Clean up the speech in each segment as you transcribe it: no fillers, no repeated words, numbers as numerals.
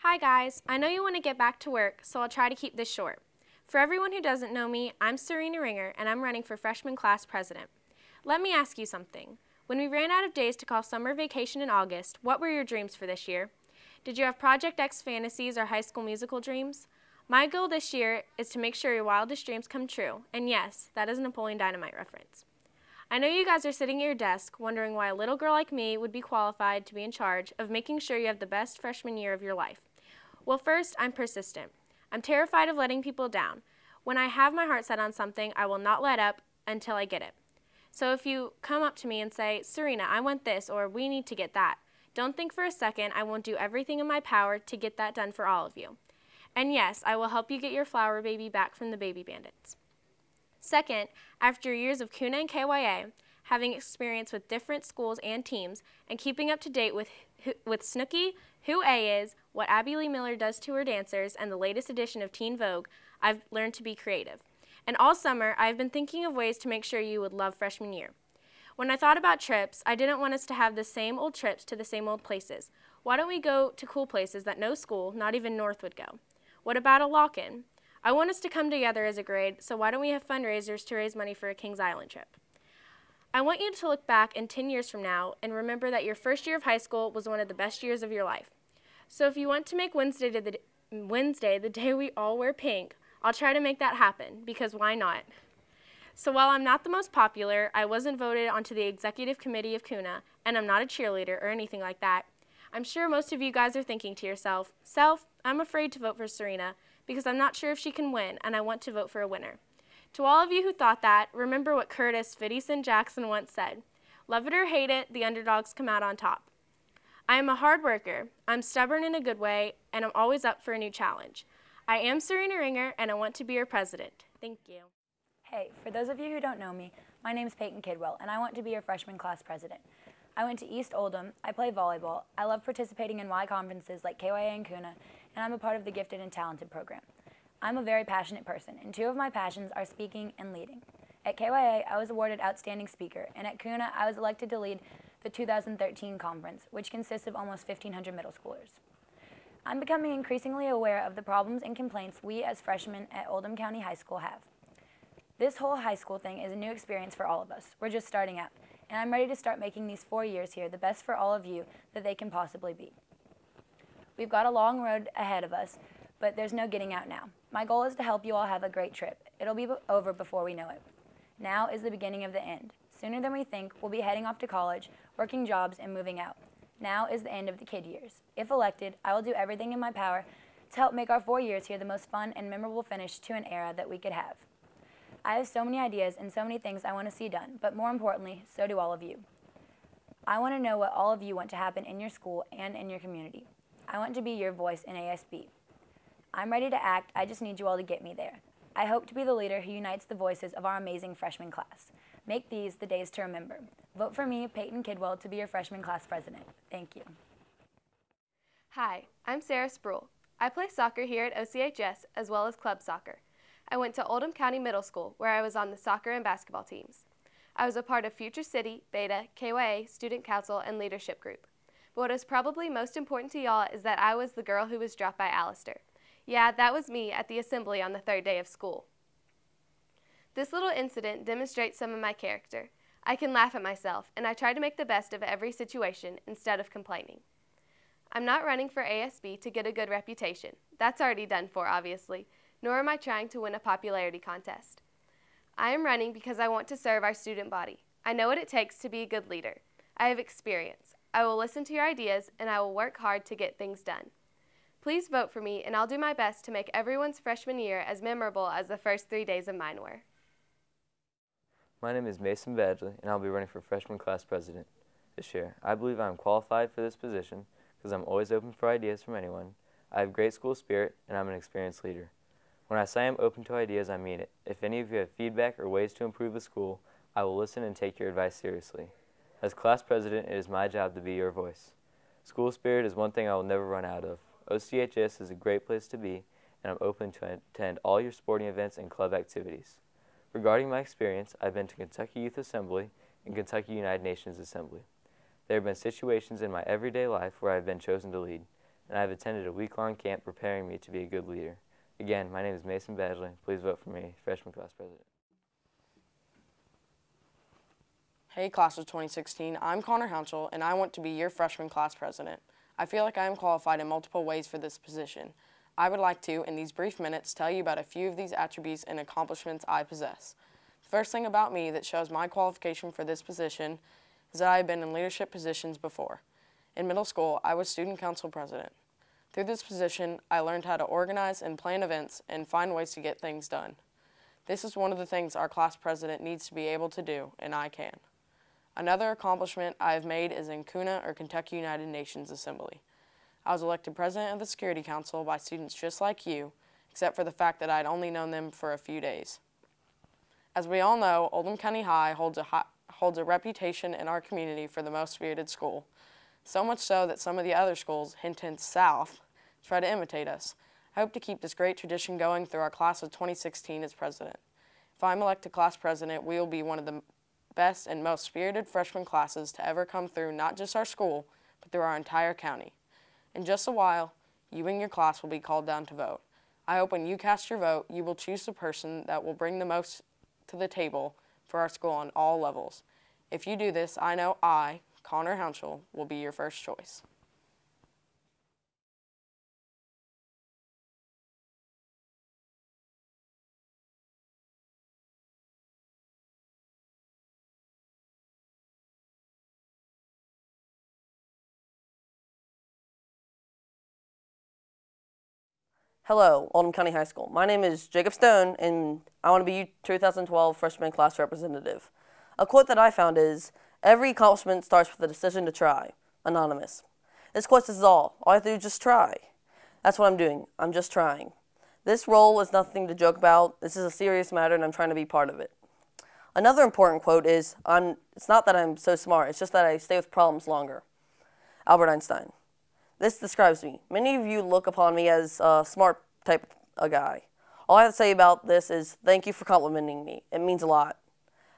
Hi guys, I know you want to get back to work, so I'll try to keep this short. For everyone who doesn't know me, I'm Serena Ringer and I'm running for freshman class president. Let me ask you something. When we ran out of days to call summer vacation in August, what were your dreams for this year? Did you have Project X fantasies or High School Musical dreams? My goal this year is to make sure your wildest dreams come true, and yes, that is a Napoleon Dynamite reference. I know you guys are sitting at your desk wondering why a little girl like me would be qualified to be in charge of making sure you have the best freshman year of your life. Well, first, I'm persistent. I'm terrified of letting people down. When I have my heart set on something, I will not let up until I get it. So if you come up to me and say, Serena, I want this, or we need to get that, don't think for a second I won't do everything in my power to get that done for all of you. And yes, I will help you get your flower baby back from the baby bandits. Second, after years of Kuna and KYA, having experience with different schools and teams, and keeping up to date with Snooki, who A is, what Abby Lee Miller does to her dancers, and the latest edition of Teen Vogue, I've learned to be creative. And all summer, I've been thinking of ways to make sure you would love freshman year. When I thought about trips, I didn't want us to have the same old trips to the same old places. Why don't we go to cool places that no school, not even North, would go? What about a lock-in? I want us to come together as a grade, so why don't we have fundraisers to raise money for a Kings Island trip? I want you to look back in 10 years from now and remember that your first year of high school was one of the best years of your life. So if you want to make Wednesday the day we all wear pink, I'll try to make that happen, because why not? So while I'm not the most popular, I wasn't voted onto the executive committee of Kuna, and I'm not a cheerleader or anything like that, I'm sure most of you guys are thinking to yourself, I'm afraid to vote for Serena because I'm not sure if she can win, and I want to vote for a winner. To all of you who thought that, remember what Curtis Fittieson Jackson once said, love it or hate it, the underdogs come out on top. I am a hard worker, I'm stubborn in a good way, and I'm always up for a new challenge. I am Serena Ringer, and I want to be your president. Thank you. Hey, for those of you who don't know me, my name's Peyton Kidwell, and I want to be your freshman class president. I went to East Oldham, I play volleyball, I love participating in Y conferences like KYA and Kuna, and I'm a part of the Gifted and Talented program. I'm a very passionate person, and two of my passions are speaking and leading. At KYA, I was awarded Outstanding Speaker, and at Kuna, I was elected to lead the 2013 conference, which consists of almost 1,500 middle schoolers. I'm becoming increasingly aware of the problems and complaints we as freshmen at Oldham County High School have. This whole high school thing is a new experience for all of us. We're just starting out, and I'm ready to start making these 4 years here the best for all of you that they can possibly be. We've got a long road ahead of us, but there's no getting out now. My goal is to help you all have a great trip. It'll be over before we know it. Now is the beginning of the end. Sooner than we think, we'll be heading off to college, working jobs, and moving out. Now is the end of the kid years. If elected, I will do everything in my power to help make our 4 years here the most fun and memorable finish to an era that we could have. I have so many ideas and so many things I want to see done, but more importantly, so do all of you. I want to know what all of you want to happen in your school and in your community. I want to be your voice in ASB. I'm ready to act, I just need you all to get me there. I hope to be the leader who unites the voices of our amazing freshman class. Make these the days to remember. Vote for me, Peyton Kidwell, to be your freshman class president. Thank you. Hi, I'm Sarah Spruill. I play soccer here at OCHS as well as club soccer. I went to Oldham County Middle School where I was on the soccer and basketball teams. I was a part of Future City, Beta, KYA, Student Council, and Leadership Group. But what is probably most important to y'all is that I was the girl who was dropped by Alistair. Yeah, that was me at the assembly on the 3rd day of school. This little incident demonstrates some of my character. I can laugh at myself, and I try to make the best of every situation instead of complaining. I'm not running for ASB to get a good reputation. That's already done for, obviously, nor am I trying to win a popularity contest. I am running because I want to serve our student body. I know what it takes to be a good leader. I have experience. I will listen to your ideas, and I will work hard to get things done. Please vote for me, and I'll do my best to make everyone's freshman year as memorable as the first 3 days of mine were. My name is Mason Badgley, and I'll be running for freshman class president this year. I believe I am qualified for this position because I'm always open for ideas from anyone. I have great school spirit, and I'm an experienced leader. When I say I'm open to ideas, I mean it. If any of you have feedback or ways to improve the school, I will listen and take your advice seriously. As class president, it is my job to be your voice. School spirit is one thing I will never run out of. OCHS is a great place to be, and I'm open to attend all your sporting events and club activities. Regarding my experience, I've been to Kentucky Youth Assembly and Kentucky United Nations Assembly. There have been situations in my everyday life where I've been chosen to lead. and I have attended a week-long camp preparing me to be a good leader. Again, my name is Mason Badgley. Please vote for me, freshman class president. Hey class of 2016, I'm Connor Hounshell, and I want to be your freshman class president. I feel like I am qualified in multiple ways for this position. I would like to, in these brief minutes, tell you about a few of these attributes and accomplishments I possess. The first thing about me that shows my qualification for this position is that I have been in leadership positions before. In middle school, I was student council president. Through this position, I learned how to organize and plan events and find ways to get things done. This is one of the things our class president needs to be able to do, and I can. Another accomplishment I have made is in CUNA, or Kentucky United Nations Assembly. I was elected president of the Security Council by students just like you, except for the fact that I'd only known them for a few days. As we all know, Oldham County High holds a reputation in our community for the most spirited school, so much so that some of the other schools, hint south, try to imitate us. I hope to keep this great tradition going through our class of 2016 as president. If I'm elected class president, we will be one of the best and most spirited freshman classes to ever come through not just our school, but through our entire county. In just a while, you and your class will be called down to vote. I hope when you cast your vote, you will choose the person that will bring the most to the table for our school on all levels. If you do this, I know I, Connor Hounshell, will be your first choice. Hello, Oldham County High School. My name is Jacob Stone, and I want to be your 2012 freshman class representative. A quote that I found is, "Every accomplishment starts with a decision to try." Anonymous. This quote says all I have to do is just try. That's what I'm doing. I'm just trying. This role is nothing to joke about. This is a serious matter, and I'm trying to be part of it. Another important quote is, it's not that I'm so smart, it's just that I stay with problems longer. Albert Einstein. This describes me. Many of you look upon me as a smart type of guy. All I have to say about this is thank you for complimenting me. It means a lot.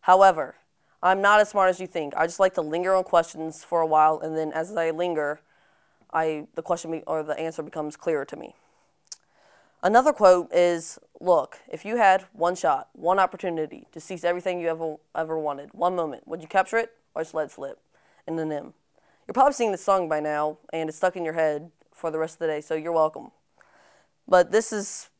However, I'm not as smart as you think. I just like to linger on questions for a while, and then as I linger, the question or the answer becomes clearer to me. Another quote is, look, if you had one shot, one opportunity to seize everything you ever wanted, one moment, would you capture it or just let it slip? In the NIM. You're probably singing this song by now, and it's stuck in your head for the rest of the day, so you're welcome. But this is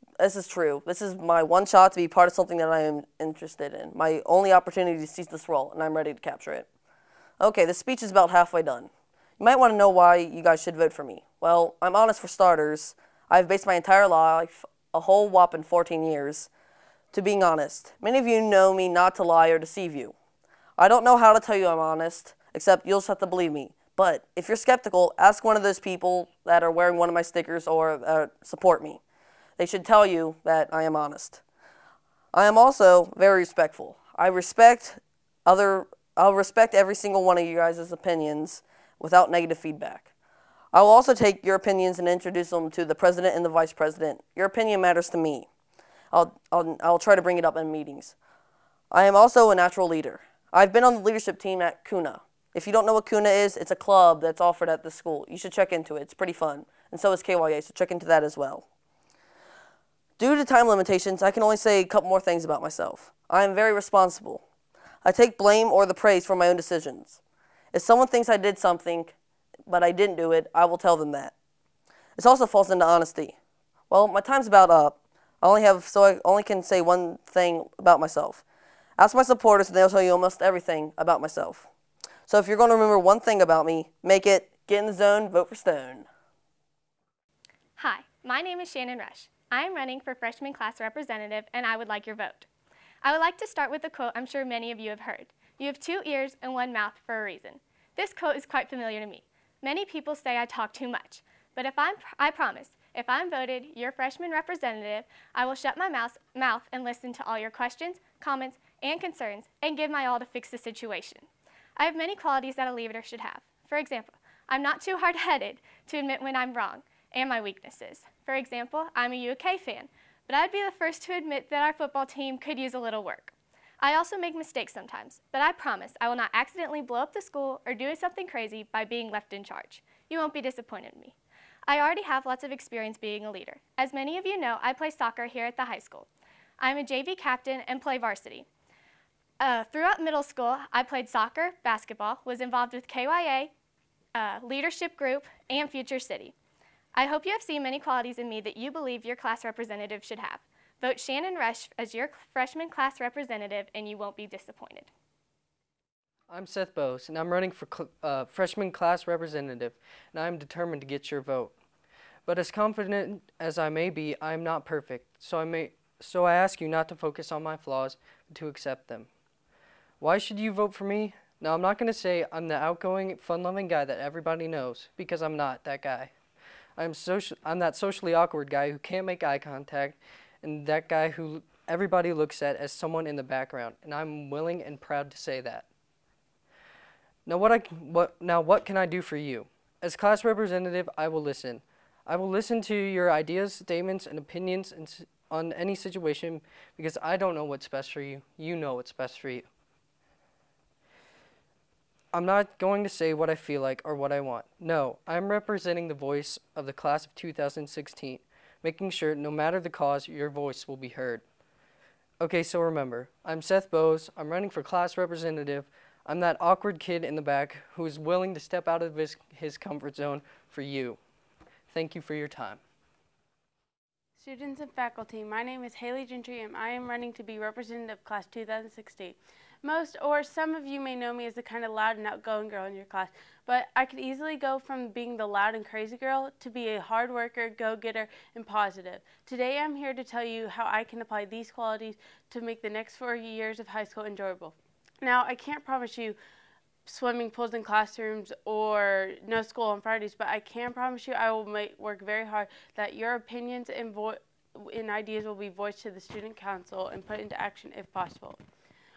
true. This is my one shot to be part of something that I am interested in. My only opportunity to seize this role, and I'm ready to capture it. Okay, the speech is about halfway done. You might want to know why you guys should vote for me. Well, I'm honest for starters. I've based my entire life, a whole whopping 14 years, to being honest. Many of you know me not to lie or deceive you. I don't know how to tell you I'm honest, except you'll just have to believe me. But if you're skeptical, ask one of those people that are wearing one of my stickers or support me. They should tell you that I am honest. I am also very respectful. I'll respect every single one of you guys' opinions without negative feedback. I will also take your opinions and introduce them to the president and the vice president. Your opinion matters to me. I'll try to bring it up in meetings. I am also a natural leader. I've been on the leadership team at CUNA. If you don't know what CUNA is, it's a club that's offered at the school. You should check into it. It's pretty fun. And so is KYA, so check into that as well. Due to time limitations, I can only say a couple more things about myself. I am very responsible. I take blame or the praise for my own decisions. If someone thinks I did something, but I didn't do it, I will tell them that. This also falls into honesty. Well, my time's about up. I only can say one thing about myself. Ask my supporters and they'll tell you almost everything about myself. So if you're going to remember one thing about me, make it get in the zone, vote for Stone. Hi, my name is Shannon Rush. I am running for freshman class representative, and I would like your vote. I would like to start with a quote I'm sure many of you have heard. You have 2 ears and 1 mouth for a reason. This quote is quite familiar to me. Many people say I talk too much, but I promise, if I'm voted your freshman representative, I will shut my mouth and listen to all your questions, comments, and concerns, and give my all to fix the situation. I have many qualities that a leader should have. For example, I'm not too hard-headed to admit when I'm wrong and my weaknesses. For example, I'm a UK fan, but I'd be the first to admit that our football team could use a little work. I also make mistakes sometimes, but I promise I will not accidentally blow up the school or do something crazy by being left in charge. You won't be disappointed in me. I already have lots of experience being a leader. As many of you know, I play soccer here at the high school. I'm a JV captain and play varsity. Throughout middle school, I played soccer, basketball, was involved with KYA, leadership group, and Future City. I hope you have seen many qualities in me that you believe your class representative should have. Vote Shannon Rush as your freshman class representative and you won't be disappointed. I'm Seth Boaz, and I'm running for freshman class representative, and I'm determined to get your vote. But as confident as I may be, I am not perfect, so I ask you not to focus on my flaws, but to accept them. Why should you vote for me? Now, I'm not going to say I'm the outgoing, fun-loving guy that everybody knows, because I'm not that guy. I'm that socially awkward guy who can't make eye contact, and that guy who everybody looks at as someone in the background, and I'm willing and proud to say that. Now, what can I do for you? As class representative, I will listen. I will listen to your ideas, statements, and opinions on any situation because I don't know what's best for you. You know what's best for you. I'm not going to say what I feel like or what I want. No, I'm representing the voice of the class of 2016, making sure no matter the cause, your voice will be heard. Okay, so remember, I'm Seth Boaz. I'm running for class representative. I'm that awkward kid in the back who is willing to step out of his comfort zone for you. Thank you for your time. Students and faculty, my name is Hailea Gentry and I am running to be representative of class 2016. Most or some of you may know me as the kind of loud and outgoing girl in your class, but I could easily go from being the loud and crazy girl to be a hard worker, go-getter, and positive. Today I'm here to tell you how I can apply these qualities to make the next 4 years of high school enjoyable. Now, I can't promise you swimming pools in classrooms or no school on Fridays, but I can promise you I will work very hard that your opinions and ideas will be voiced to the student council and put into action if possible.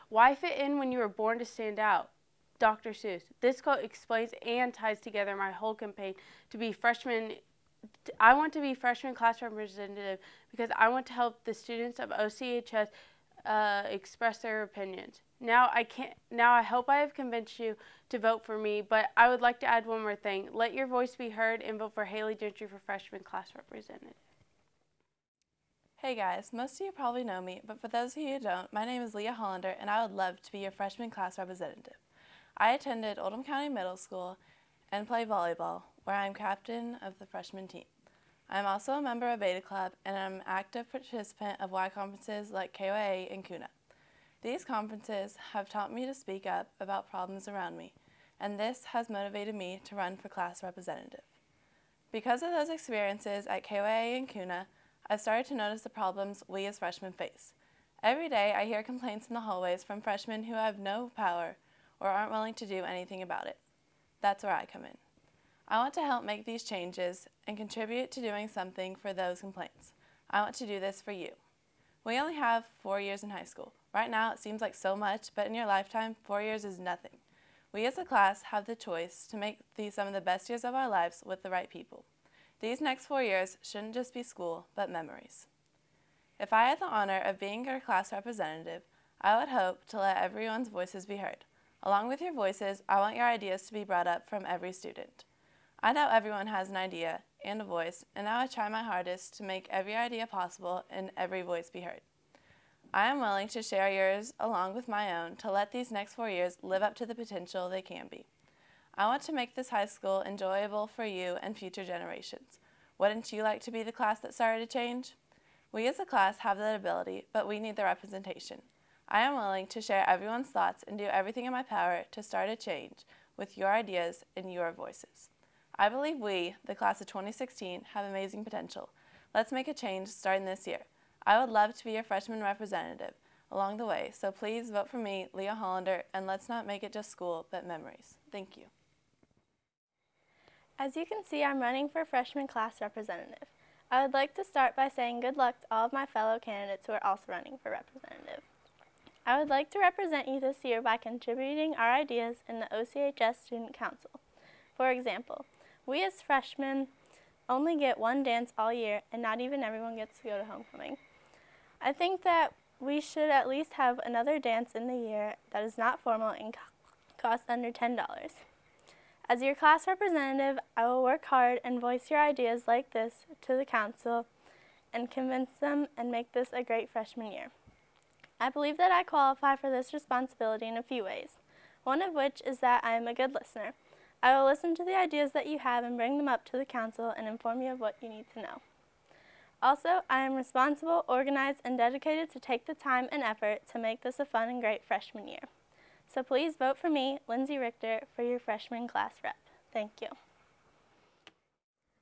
Why fit in when you were born to stand out? Dr. Seuss. This quote explains and ties together my whole campaign to be freshman. I want to be freshman class representative because I want to help the students of OCHS express their opinions. Now I hope I have convinced you to vote for me, but I would like to add one more thing. Let your voice be heard and vote for Hailea Gentry for freshman class representative. Hey guys, most of you probably know me, but for those of you who don't, my name is Leah Hollander and I would love to be your freshman class representative. I attended Oldham County Middle School and play volleyball, where I am captain of the freshman team. I am also a member of Beta Club and I'm an active participant of Y conferences like KYA and CUNA. These conferences have taught me to speak up about problems around me, and this has motivated me to run for class representative. Because of those experiences at KYA and CUNA, I've started to notice the problems we as freshmen face. Every day I hear complaints in the hallways from freshmen who have no power or aren't willing to do anything about it. That's where I come in. I want to help make these changes and contribute to doing something for those complaints. I want to do this for you. We only have 4 years in high school. Right now it seems like so much, but in your lifetime, 4 years is nothing. We as a class have the choice to make these some of the best years of our lives with the right people. These next 4 years shouldn't just be school, but memories. If I had the honor of being your class representative, I would hope to let everyone's voices be heard. Along with your voices, I want your ideas to be brought up from every student. I know everyone has an idea and a voice, and I would try my hardest to make every idea possible and every voice be heard. I am willing to share yours along with my own to let these next 4 years live up to the potential they can be. I want to make this high school enjoyable for you and future generations. Wouldn't you like to be the class that started a change? We as a class have that ability, but we need the representation. I am willing to share everyone's thoughts and do everything in my power to start a change with your ideas and your voices. I believe we, the class of 2016, have amazing potential. Let's make a change starting this year. I would love to be your freshman representative along the way, so please vote for me, Leah Hollander, and let's not make it just school, but memories. Thank you. As you can see, I'm running for freshman class representative. I would like to start by saying good luck to all of my fellow candidates who are also running for representative. I would like to represent you this year by contributing our ideas in the OCHS Student Council. For example, we as freshmen only get one dance all year, and not even everyone gets to go to homecoming. I think that we should at least have another dance in the year that is not formal and costs under $10. As your class representative, I will work hard and voice your ideas like this to the council and convince them and make this a great freshman year. I believe that I qualify for this responsibility in a few ways, one of which is that I am a good listener. I will listen to the ideas that you have and bring them up to the council and inform you of what you need to know. Also, I am responsible, organized, and dedicated to take the time and effort to make this a fun and great freshman year. So please vote for me, Lindsay Richter, for your freshman class rep. Thank you.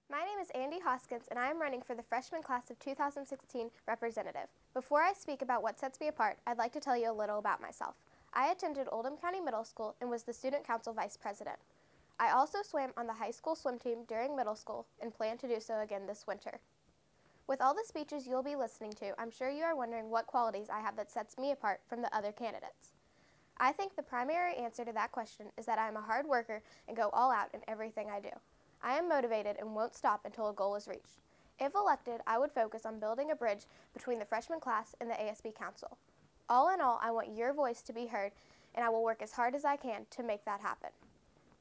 My name is Andie Hoskins, and I am running for the freshman class of 2016 representative. Before I speak about what sets me apart, I'd like to tell you a little about myself. I attended Oldham County Middle School and was the student council vice president. I also swam on the high school swim team during middle school and plan to do so again this winter. With all the speeches you'll be listening to, I'm sure you are wondering what qualities I have that sets me apart from the other candidates. I think the primary answer to that question is that I am a hard worker and go all out in everything I do. I am motivated and won't stop until a goal is reached. If elected, I would focus on building a bridge between the freshman class and the ASB council. All in all, I want your voice to be heard, and I will work as hard as I can to make that happen.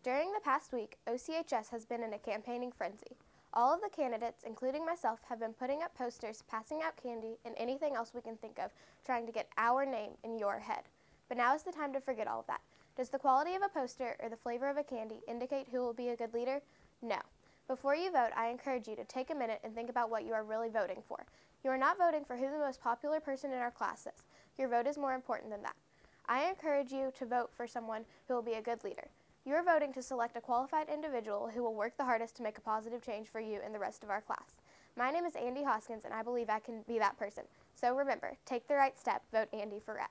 During the past week, OCHS has been in a campaigning frenzy. All of the candidates, including myself, have been putting up posters, passing out candy, and anything else we can think of, trying to get our name in your head. But now is the time to forget all of that. Does the quality of a poster or the flavor of a candy indicate who will be a good leader? No. Before you vote, I encourage you to take a minute and think about what you are really voting for. You are not voting for who the most popular person in our class is. Your vote is more important than that. I encourage you to vote for someone who will be a good leader. You are voting to select a qualified individual who will work the hardest to make a positive change for you and the rest of our class. My name is Andie Hoskins, and I believe I can be that person. So remember, take the right step, vote Andie for rep.